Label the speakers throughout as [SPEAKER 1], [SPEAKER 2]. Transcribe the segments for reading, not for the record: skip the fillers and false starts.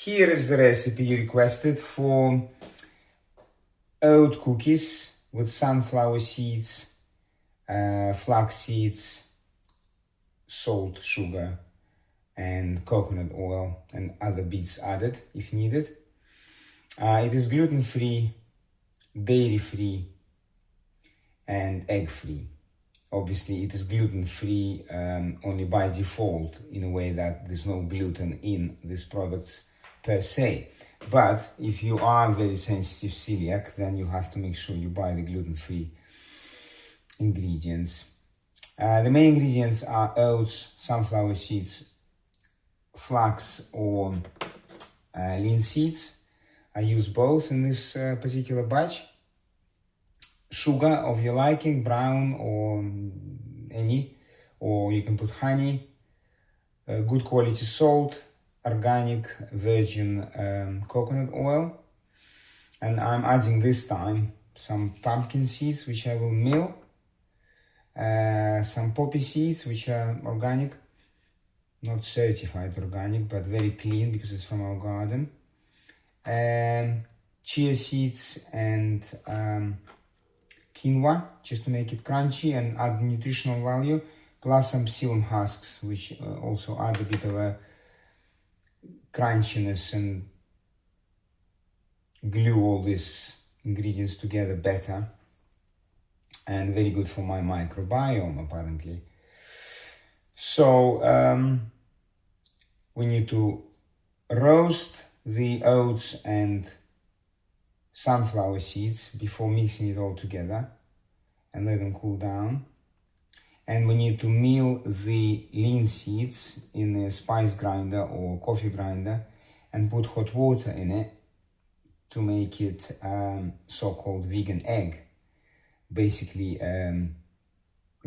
[SPEAKER 1] Here is the recipe you requested for oat cookies with sunflower seeds, flax seeds, salt, sugar, and coconut oil, and other bits added if needed. It is gluten-free, dairy-free, and egg-free. Obviously, it is gluten-free only by default, in a way that there's no gluten in these products per se. But if you are very sensitive celiac, then you have to make sure you buy the gluten-free ingredients. The main ingredients are oats, sunflower seeds, flax or lean seeds. I use both in this particular batch. Sugar of your liking, brown or any, or you can put honey, good quality salt, organic virgin coconut oil, and I'm adding this time some pumpkin seeds which I will mill, some poppy seeds which are organic, not certified organic but very clean because it's from our garden, chia seeds and quinoa, just to make it crunchy and add nutritional value, plus some psyllium husks, which also add a bit of a crunchiness and glue all these ingredients together better, and very good for my microbiome apparently. So we need to roast the oats and sunflower seeds before mixing it all together and let them cool down. And we need to mill the lean seeds in a spice grinder or coffee grinder and put hot water in it to make it so-called vegan egg. Basically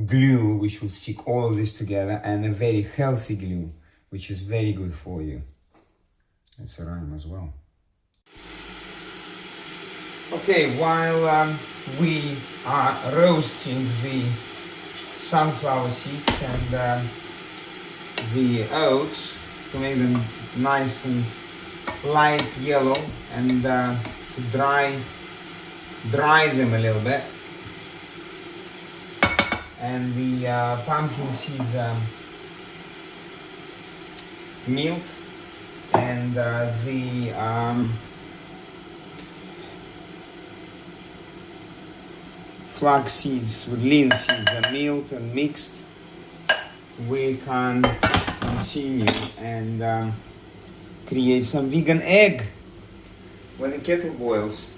[SPEAKER 1] glue which will stick all of this together, and a very healthy glue which is very good for you. It's a rhyme as well. Okay, while we are roasting the sunflower seeds and the oats to make them nice and light yellow, and to dry them a little bit, and the pumpkin seeds milled, and the flax seeds with lean seeds are milled and mixed, we can continue and create some vegan egg when the kettle boils.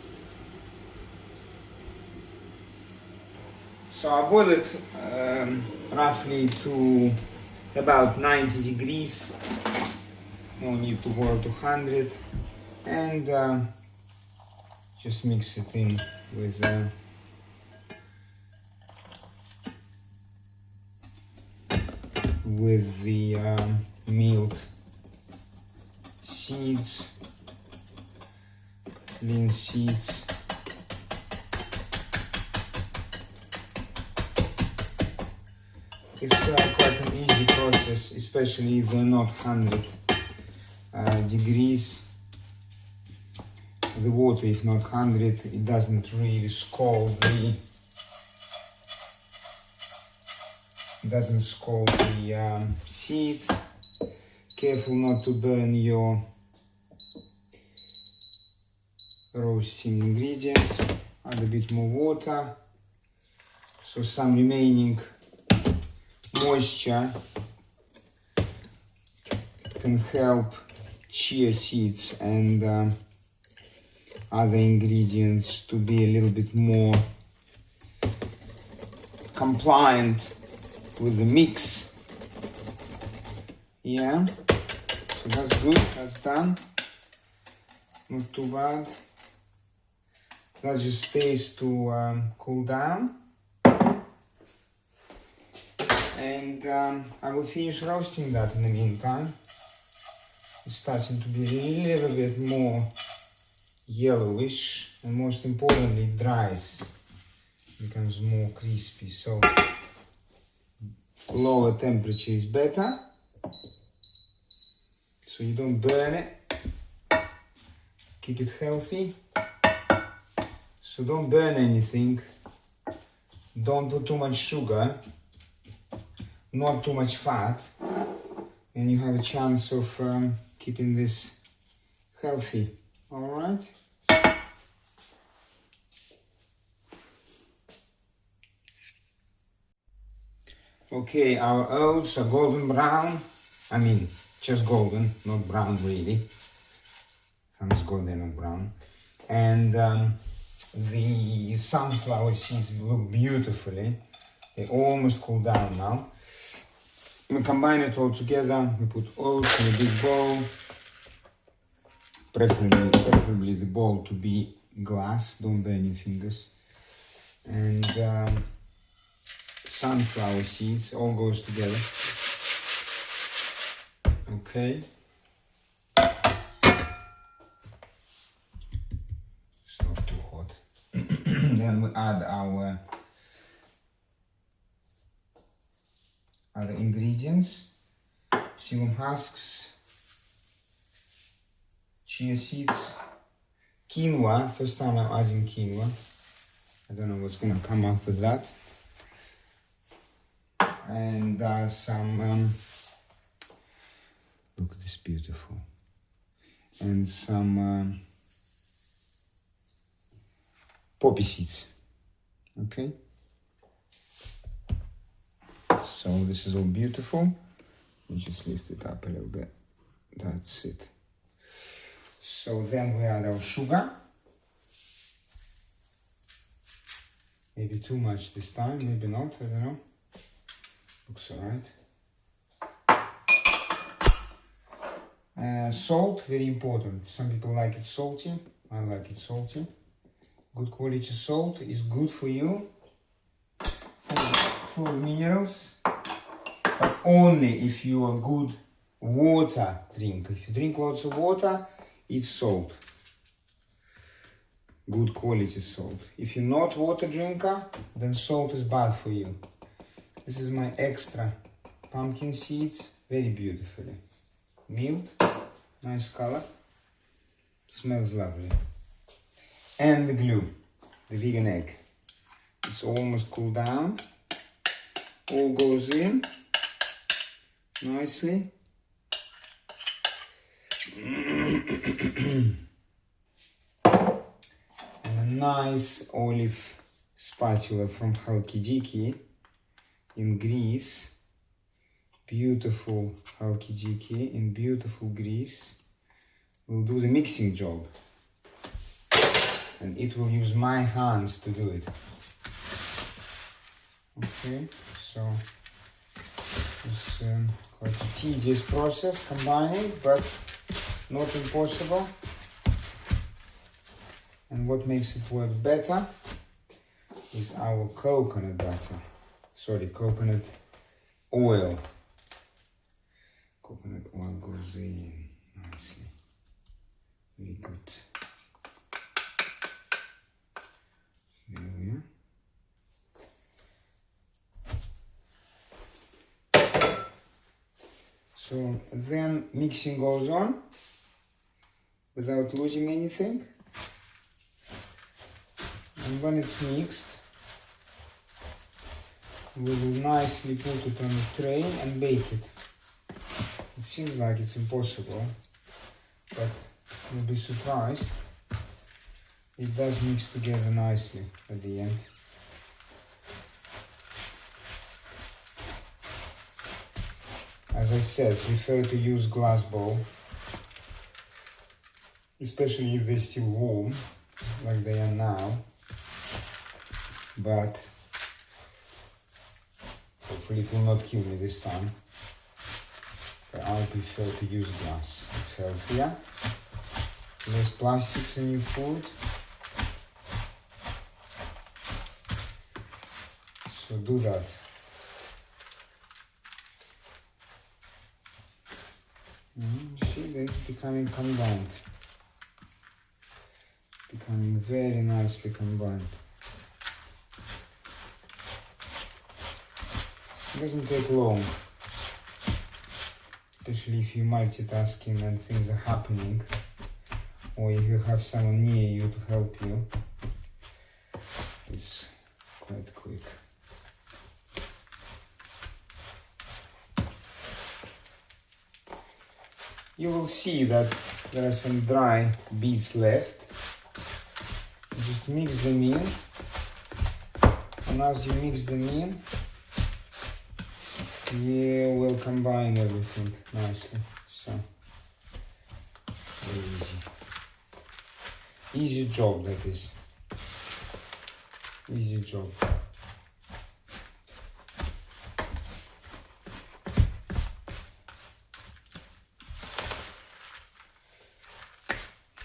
[SPEAKER 1] So I boil it roughly to about 90 degrees, no need to boil to 100, and just mix it in with the milled seeds, lean seeds, it's quite an easy process, especially if they're not 100 degrees. The water, if not 100, it doesn't really scald the seeds. Careful not to burn your roasting ingredients. Add a bit more water, so some remaining moisture can help chia seeds and other ingredients to be a little bit more compliant with the mix. Yeah, so that's good, that's done, not too bad. That just stays to cool down, and I will finish roasting that in the meantime. It's starting to be a little bit more yellowish, and most importantly it dries, becomes more crispy, so lower temperature is better so you don't burn it. keep it healthy. So don't burn anything. Don't put too much sugar, not too much fat, and you have a chance of keeping this healthy. All right. Okay, our oats are golden brown. I mean, just golden, not brown really. Thanks God they're not brown. And the sunflower seeds look beautifully. They almost cool down now. We combine it all together. We put oats in a big bowl. Preferably the bowl to be glass. Don't burn your fingers. And sunflower seeds all goes together. Okay. It's not too hot. Then we add our other ingredients: psyllium husks, chia seeds, quinoa. First time I'm adding quinoa. I don't know what's gonna come up with that. And some, look at this, beautiful. And some poppy seeds. Okay. So this is all beautiful. You just lift it up a little bit. That's it. So then we add our sugar. Maybe too much this time, maybe not, I don't know. Looks alright. Salt, very important. Some people like it salty. I like it salty. Good quality salt is good for you, full of minerals, but only if you are a good water drinker. If you drink lots of water, eat salt. Good quality salt. If you're not water drinker, then salt is bad for you. This is my extra pumpkin seeds, very beautifully milled, nice color, smells lovely. And the glue, the vegan egg. It's almost cooled down. All goes in nicely. And a nice olive spatula from Halki Diki in Greece. Beautiful Halki Diki in beautiful Greece will do the mixing job. And it will use my hands to do it. Okay, so it's quite a tedious process combining, but not impossible. And what makes it work better is our coconut butter. Sorry, coconut oil. Coconut oil goes in nicely. Very good. There we are. So then mixing goes on without losing anything. And when it's mixed, we will nicely put it on a tray and bake it. It seems like it's impossible, but you'll be surprised. It does mix together nicely at the end. As I said, prefer to use glass bowl, especially if they're still warm, like they are now. But hopefully it will not kill me this time. But I prefer to use glass. It's healthier. Less plastics in your food. So do that. You see, it's becoming combined. Becoming very nicely combined. It doesn't take long, especially if you're multitasking and things are happening or if you have someone near you to help you, it's quite quick. You will see that there are some dry beads left. Just mix them in, and as you mix them in, you will combine everything nicely. So, very easy. Easy job, that is. Easy job.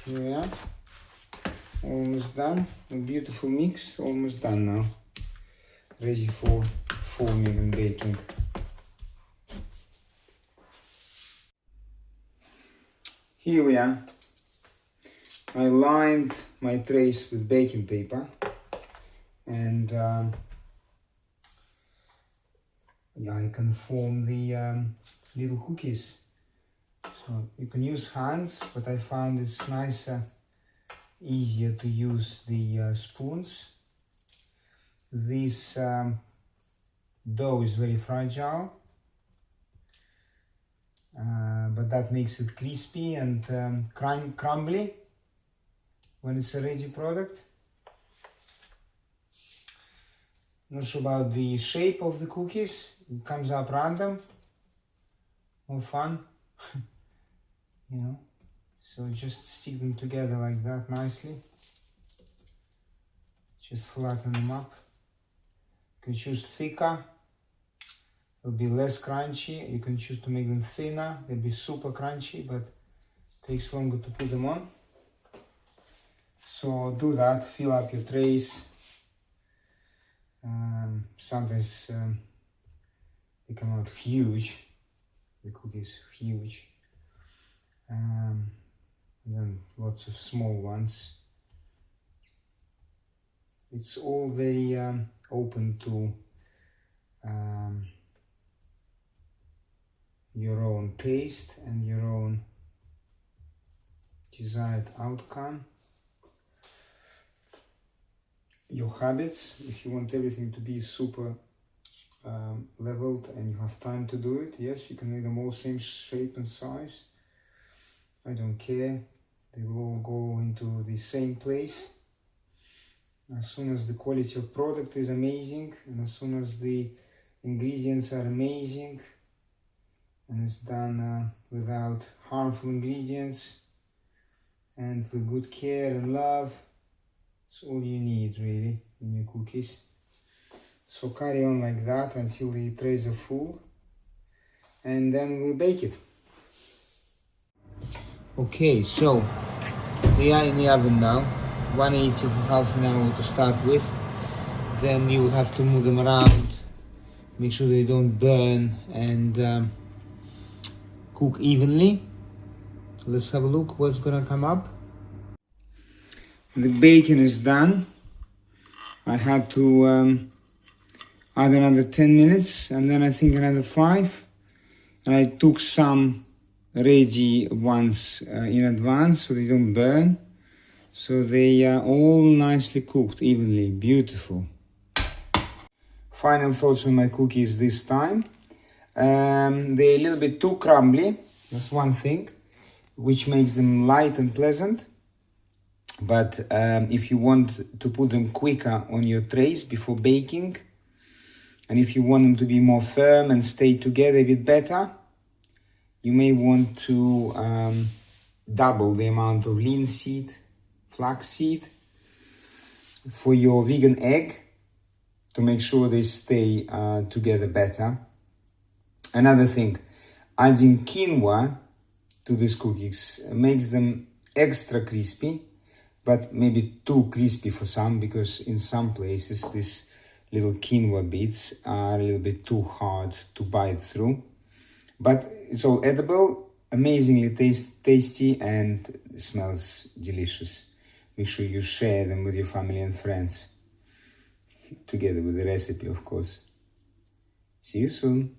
[SPEAKER 1] Here we are. Almost done. A beautiful mix. Almost done now. Ready for forming and baking. Here we are. I lined my trays with baking paper, and yeah, I can form the little cookies. So you can use hands, but I found it's nicer, easier to use the spoons. This dough is very fragile, but that makes it crispy and crumbly when it's a ready product. Not sure about the shape of the cookies. It comes up random. More fun. You know, so just stick them together like that nicely. Just flatten them up. You can choose thicker, it'll be less crunchy. You can choose to make them thinner, they'll be super crunchy, but it takes longer to put them on. So do that, fill up your trays. Sometimes they come out huge, the cookies huge. And then lots of small ones. It's all very open to your own taste and your own desired outcome, your habits. If you want everything to be super leveled and you have time to do it, yes, you can make them all same shape and size. I don't care, they will all go into the same place. As soon as the quality of product is amazing, and as soon as the ingredients are amazing, and it's done without harmful ingredients, and with good care and love, it's all you need really in your cookies. So carry on like that until the trays are full, and then we'll bake it. Okay, so they are in the oven now, 180 for half an hour to start with. Then you have to move them around, make sure they don't burn, and cook evenly. Let's have a look what's gonna come up. The bacon is done. I had to add another 10 minutes, and then I think another 5. And I took some ready ones in advance so they don't burn. So they are all nicely cooked evenly, beautiful. Final thoughts on my cookies this time. They're a little bit too crumbly, that's one thing, which makes them light and pleasant. But if you want to put them quicker on your trays before baking, and if you want them to be more firm and stay together a bit better, you may want to double the amount of linseed, flaxseed for your vegan egg to make sure they stay together better. Another thing, adding quinoa to these cookies makes them extra crispy, but maybe too crispy for some, because in some places these little quinoa bits are a little bit too hard to bite through. But it's all edible, amazingly tasty, and smells delicious. Make sure you share them with your family and friends, together with the recipe, of course. See you soon.